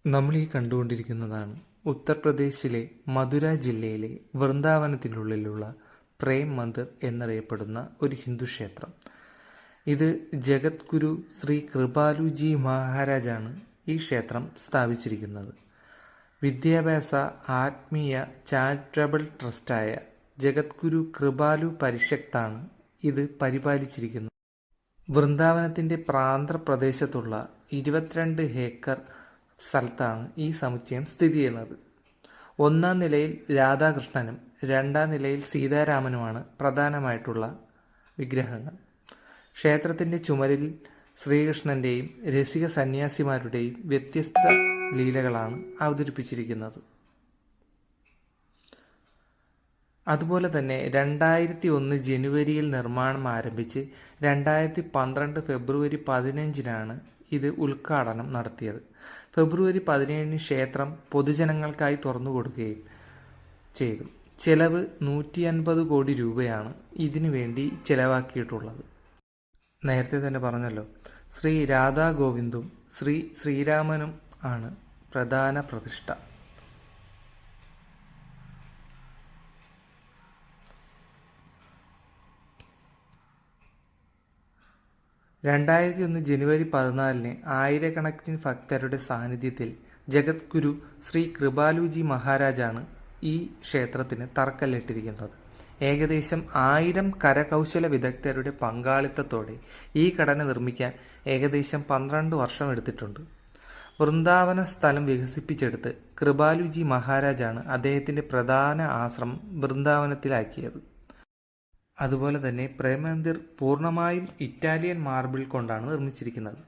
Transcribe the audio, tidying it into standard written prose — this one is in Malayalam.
നമ്മൾ ഈ കണ്ടുകൊണ്ടിരിക്കുന്നതാണ് ഉത്തർപ്രദേശിലെ മഥുര ജില്ലയിലെ വൃന്ദാവനത്തിനുള്ളിലുള്ള പ്രേം മന്ദിർ എന്നറിയപ്പെടുന്ന ഒരു ഹിന്ദു ക്ഷേത്രം. ഇത് ജഗദ്ഗുരു ശ്രീ കൃപാലുജി മഹാരാജാണ് ഈ ക്ഷേത്രം സ്ഥാപിച്ചിരിക്കുന്നത്. വിദ്യാഭ്യാസ ആത്മീയ ചാരിറ്റബിൾ ട്രസ്റ്റായ ജഗദ്ഗുരു കൃപാലു പരിഷത്താണ് ഇത് പരിപാലിച്ചിരിക്കുന്നത്. വൃന്ദാവനത്തിൻ്റെ പ്രാന്തപ്രദേശത്തുള്ള 22 ഏക്കർ സ്ഥലത്താണ് ഈ സമുച്ചയം സ്ഥിതി ചെയ്യുന്നത്. ഒന്നാം നിലയിൽ രാധാകൃഷ്ണനും രണ്ടാം നിലയിൽ സീതാരാമനുമാണ് പ്രധാനമായിട്ടുള്ള വിഗ്രഹങ്ങൾ. ക്ഷേത്രത്തിൻ്റെ ചുമരിൽ ശ്രീകൃഷ്ണൻ്റെയും രസിക സന്യാസിമാരുടെയും വ്യത്യസ്ത ലീലകളാണ് അവതരിപ്പിച്ചിരിക്കുന്നത്. അതുപോലെ തന്നെ 2001 ജനുവരിയിൽ നിർമ്മാണം ആരംഭിച്ച് 2012 ഫെബ്രുവരി 15-നാണ് ഇത് ഉദ്ഘാടനം നടത്തിയത്. ഫെബ്രുവരി 17-ന് ക്ഷേത്രം പൊതുജനങ്ങൾക്കായി തുറന്നു കൊടുക്കുകയും ചെയ്തു. ചെലവ് 150 കോടി രൂപയാണ് ഇതിനു വേണ്ടി ചെലവാക്കിയിട്ടുള്ളത്. നേരത്തെ തന്നെ പറഞ്ഞല്ലോ, ശ്രീ രാധാ ഗോവിന്ദും ശ്രീ ശ്രീരാമനും ആണ് പ്രധാന പ്രതിഷ്ഠ. ജനുവരി 14-ന് ആയിരക്കണക്കിന് ഭക്തരുടെ സാന്നിധ്യത്തിൽ ജഗദ്ഗുരു ശ്രീ കൃപാലുജി മഹാരാജാണ് ഈ ക്ഷേത്രത്തിന് തറക്കല്ലിട്ടിരിക്കുന്നത്. ഏകദേശം 1000 കരകൗശല വിദഗ്ധരുടെ പങ്കാളിത്തത്തോടെ ഈ ഘടന നിർമ്മിക്കാൻ ഏകദേശം 12 വർഷം എടുത്തിട്ടുണ്ട്. വൃന്ദാവന സ്ഥലം വികസിപ്പിച്ചെടുത്ത് കൃപാലുജി മഹാരാജാണ് അദ്ദേഹത്തിൻ്റെ പ്രധാന ആശ്രമം വൃന്ദാവനത്തിലാക്കിയത്. അതുപോലെ തന്നെ പ്രേം മന്ദിർ പൂർണ്ണമായും ഇറ്റാലിയൻ മാർബിൾ കൊണ്ടാണ് നിർമ്മിച്ചിരിക്കുന്നത്.